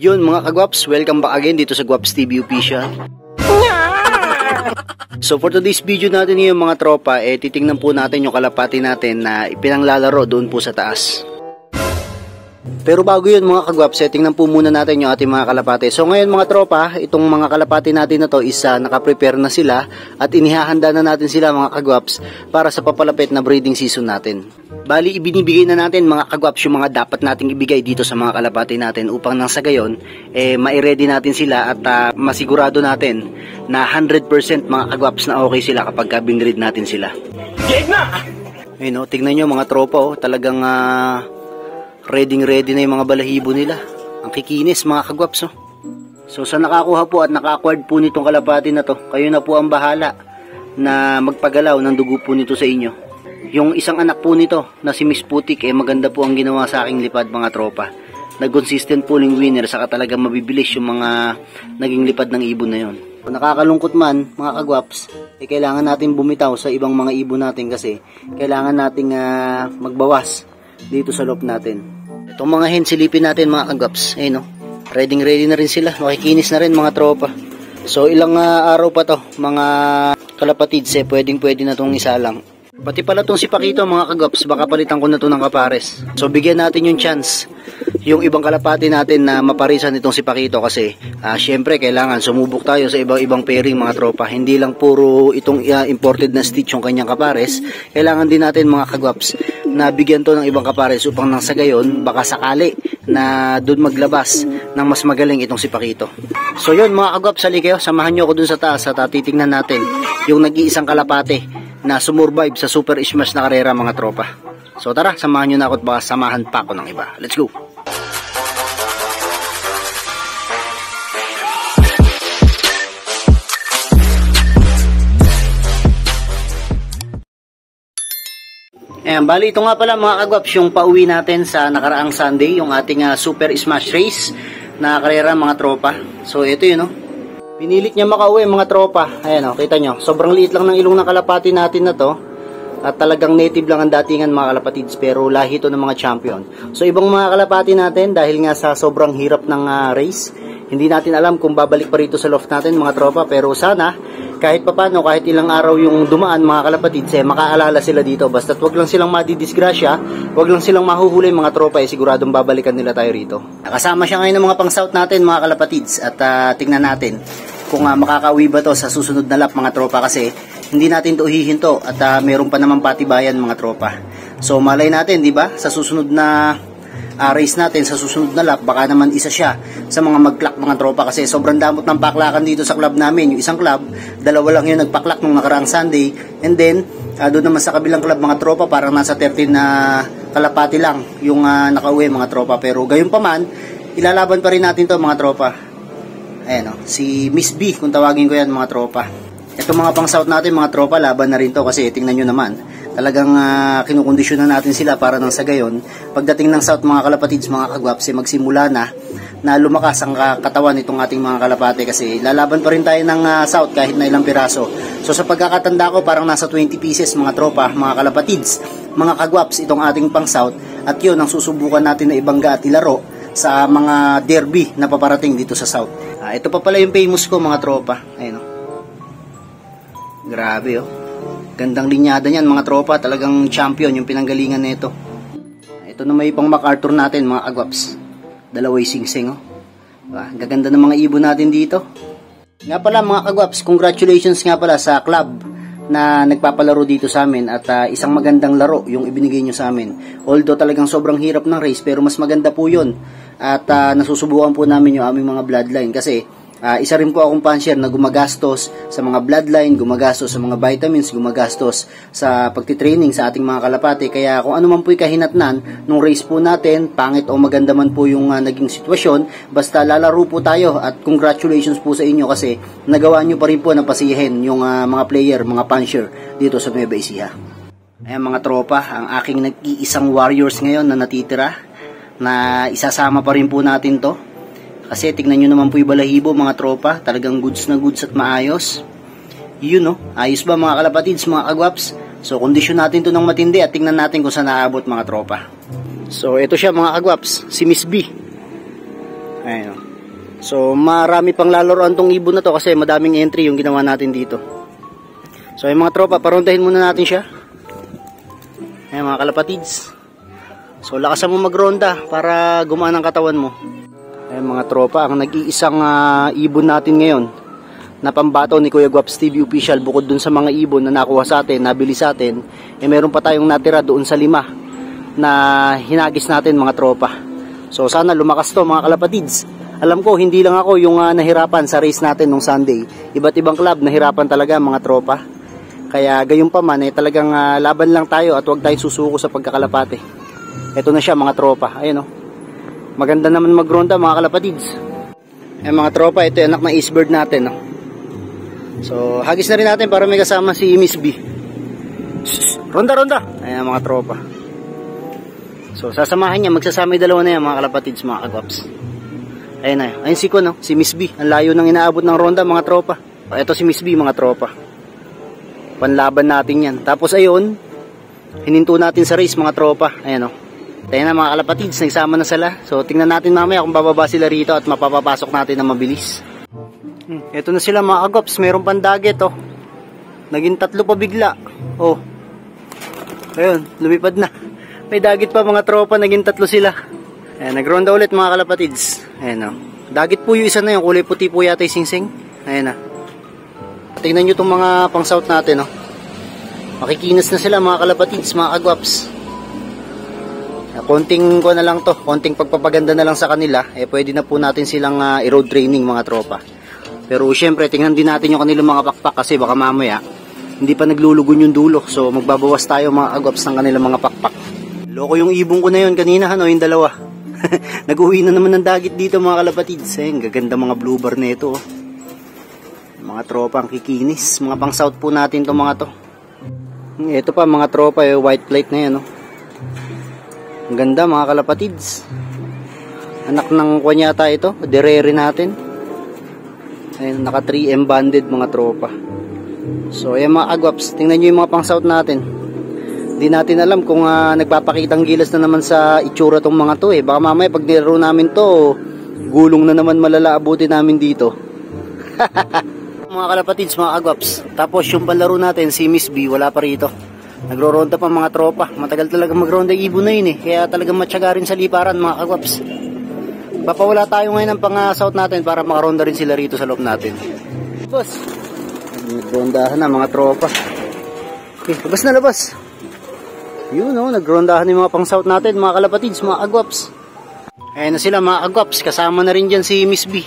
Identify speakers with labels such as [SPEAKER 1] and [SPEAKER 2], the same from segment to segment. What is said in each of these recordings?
[SPEAKER 1] Yun mga kagwaps, welcome back again dito sa Gwaps TV Official. So for today's video natin ngayon mga tropa, titingnan po natin yung kalapati natin na ipinanglalaro doon po sa taas. Pero bago yun mga kagwaps, tingnan po muna natin yung ating mga kalapati. So ngayon mga tropa, itong mga kalapati natin na to is nakaprepare na sila at inihahanda na natin sila mga kagwaps para sa papalapit na breeding season natin. Bali, ibinibigay na natin mga kagwaps yung mga dapat nating ibigay dito sa mga kalapati natin upang nang sa gayon, ma-ready natin sila at masigurado natin na 100% mga kagwaps na okay sila kapag binread natin sila. Ayun, tignan nyo mga tropa, talagang ready na yung mga balahibo nila. Ang kikinis mga kagwaps. So sa nakakuha po at naka-acquired po nitong kalapati na to, kayo na po ang bahala na magpagalaw ng dugo po nito sa inyo. Yung isang anak po nito na si Miss Putik, maganda po ang ginawa sa aking lipad mga tropa. Nag-consistent pulling winner, saka talagang mabibilis yung mga naging lipad ng ibon na yon. Kung nakakalungkot man mga kagwaps, kailangan natin bumitaw sa ibang mga ibon natin kasi kailangan nating magbawas dito sa loob natin. Itong mga hen, silipin natin mga kagwaps. Ready na rin sila, makikinis na rin mga tropa. So ilang araw pa to mga kalapatids, pwede na tong isa lang. Pati pala tong si Pakito mga kagwaps, baka palitan ko na to ng kapares. So bigyan natin yung chance yung ibang kalapati natin na maparisan itong si Pakito kasi syempre kailangan sumubok tayo sa ibang pairing mga tropa. Hindi lang puro itong imported na stitch yung kanyang kapares. Kailangan din natin mga kagwaps na bigyan to ng ibang kapares upang nang sa gayon baka sakali na doon maglabas ng mas magaling itong si Pakito. So yun mga kagwaps, sali kayo, samahan nyo ako dun sa taas at titignan natin yung nag-iisang kalapati na sumurvive sa super smash na karera mga tropa. So tara, samahan nyo na ako at baka samahan pa ako ng iba. Let's go! Ayan, bali ito nga pala mga kagwaps yung pauwi natin sa nakaraang Sunday, yung ating super smash race na karera mga tropa. So ito yun, pinilit niya makauwi mga tropa. Ayan kita nyo, sobrang liit lang ng ilong ng kalapati natin na to. At talagang native lang ang datingan mga kalapatids, pero lahi ito ng mga champion. So ibang mga kalapati natin, dahil nga sa sobrang hirap ng race, hindi natin alam kung babalik pa rito sa loft natin mga tropa. Pero sana kahit papano, kahit ilang araw yung dumaan mga kalapatids, makaalala sila dito. Basta't wag lang silang madidisgrasya, wag lang silang mahuhuli mga tropa, siguradong babalikan nila tayo rito. Kasama siya ngayon ng mga pang-south natin mga kalapatids. At tingnan natin kung makakauwi ba to sa susunod na lap mga tropa, kasi hindi natin to hihinto at meron pa naman patibayan mga tropa. So malay natin, di ba, sa susunod na race natin, sa susunod na lap, baka naman isa siya sa mga mag-clock mga tropa, kasi sobrang damot ng paklakan dito sa club namin. Yung isang club, dalawa lang yun nagpaklak nung nakaraang Sunday, and then doon naman sa kabilang club mga tropa, parang nasa 13 na kalapati lang yung nakauwi mga tropa. Pero gayon pa man, ilalaban pa rin natin to mga tropa. Ayan si Miss B kung tawagin ko yan mga tropa. Itong mga pang-south natin mga tropa, laban na rin to kasi tingnan nyo naman, talagang kinukondisyon na natin sila para nang sa gayon pagdating ng south mga kalapatids mga kagwaps, magsimula na lumakas ang katawan nitong ating mga kalapate, kasi lalaban pa rin tayo ng south kahit na ilang piraso. So sa pagkakatanda ko, parang nasa 20 pieces mga tropa, mga kalapatids, mga kagwaps, itong ating pang-south, at yun ang susubukan natin na ibangga at ilaro sa mga derby na paparating dito sa south. Ito pa pala yung famous ko mga tropa. Ayun grabe gandang linyada niyan mga tropa, talagang champion yung pinanggalingan nito. Ito na may pang MacArthur natin mga kagwaps, dalaway singsing gaganda ng mga ibon natin dito. Nga pala mga kagwaps, congratulations nga pala sa club na nagpapalaro dito sa amin, at isang magandang laro yung ibinigay nyo sa amin. Although talagang sobrang hirap ng race, pero mas maganda po yun, at nasusubukan po namin yung aming mga bloodline, kasi isa rin po akong puncher na gumagastos sa mga bloodline, gumagastos sa mga vitamins, gumagastos sa pagtitraining sa ating mga kalapate. Kaya kung ano man po'y kahinatnan nung race po natin, pangit o maganda man po yung naging sitwasyon, basta lalaro po tayo, at congratulations po sa inyo kasi nagawa nyo pa rin po na pasiyahin yung mga player, mga puncher dito sa Nueva Ecija. Ayan mga tropa, ang aking nag-iisang warriors ngayon na natitira, na isasama pa rin po natin to. Kasi tignan nyo naman po yung balahibo mga tropa, talagang goods na goods at maayos. Yun ayos ba mga kalapatids, mga kagwaps? So kondisyon natin to ng matindi at tingnan natin kung saan naabot mga tropa. So ito siya mga kagwaps, si Miss B. Ayun So marami pang lalaroan tong ibon na to kasi madaming entry yung ginawa natin dito. So yung mga tropa, parondahin muna natin siya. Ayan mga kalapatids. So lakasan mo magronda para gumaan ang katawan mo. Ayan mga tropa, ang nag-iisang ibon natin ngayon na pambato ni Kuya Guaps TV Official, bukod dun sa mga ibon na nakuha sa atin, nabili sa atin, meron pa tayong natira doon sa 5 na hinagis natin mga tropa. So sana lumakas to mga kalapatids. Alam ko hindi lang ako yung nahirapan sa race natin nung Sunday. Iba't ibang club nahirapan talaga mga tropa. Kaya gayon pa man talagang laban lang tayo at huwag tayong susuko sa pagkakalapate. Ito na siya mga tropa. Ayun maganda naman magronda mga kalapatids. Mga tropa, ito yung anak ng Eastbird natin So hagis na rin natin para may kasama si Miss B. Ronda. Ayan mga tropa. So sasamahan niya, magsasama yung dalawa na yan mga kalapatids, mga kagwaps. Ayun na, ayun si Kuno, si Miss B. Ang layo nang inaabot ng ronda mga tropa. Ito si Miss B mga tropa. Panlaban natin yan. Tapos ayun, hininto natin sa race mga tropa. Ayan tayo na mga kalapatids, nagsama na sila. So tingnan natin mamaya kung bababa sila rito at mapapapasok natin na mabilis. Ito na sila mga kagwaps, mayroong pandagit Naging 3 pa bigla. Ayun, lumipad na. May dagit pa mga tropa, naging 3 sila. Ayan, nagronda ulit mga kalapatids. Ayan dagit po yung isa na yung kulay puti po yata yung singsing. Ayan tingnan nyo itong mga pang south natin makikinas na sila mga kalapatids, mga kagwaps. Konting ko na lang to, konting pagpapaganda na lang sa kanila, pwede na po natin silang i-road training mga tropa. Pero syempre tingnan din natin yung kanilang mga pakpak kasi baka mamaya hindi pa naglulugon yung dulo. So magbabawas tayo mga kagwaps ng kanilang mga pakpak. Loko yung ibon ko na yun kanina yung dalawa. Nag-uwi na naman ng dagit dito mga kalapatids. Gaganda mga blue bar na ito mga tropa, ang kikinis. Mga pang south po natin to mga to. Ito pa mga tropa white plate na yan ang ganda mga kalapatids. Anak ng kwanyata ito, derere natin. Ayun, naka 3M banded mga tropa. So ayan mga kagwaps, tingnan nyo yung mga pang south natin. Hindi natin alam kung nagpapakitang gilas na naman sa itsura tong mga to baka mamaya pag nilaro namin to, gulong na naman malala abutin namin dito. Mga kalapatids, mga kagwaps. Tapos yung palaro natin, si Miss B, wala pa rito. Nagro-ronda pa mga tropa. Matagal talaga magronda yung ibon na yun Kaya talagang matyaga rin sa liparan mga kagwaps. Papawala tayo ngayon ng pang-south natin para makaronda rin sila rito sa loob natin. Boss, nagrondahan na mga tropa. Okay, labas na labas. Yun nagrondahan yung mga pang-south natin mga kalapatids, mga kagwaps. Ayan na sila mga kagwaps. Kasama na rin dyan si Miss B.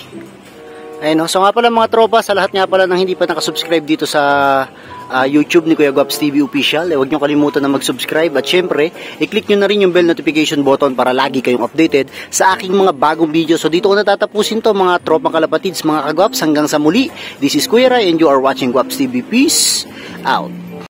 [SPEAKER 1] Ayun so nga pala mga tropa, sa lahat nga pala ng hindi pa nakasubscribe dito sa YouTube ni Kuya Guaps TV Official, huwag nyo kalimutan na mag-subscribe at syempre, i-click nyo na rin yung bell notification button para lagi kayong updated sa aking mga bagong video. So dito ko natatapusin to mga tropang kalapatids, mga kagwaps, hanggang sa muli. This is Kuya Ray and you are watching Guaps TV. Peace out.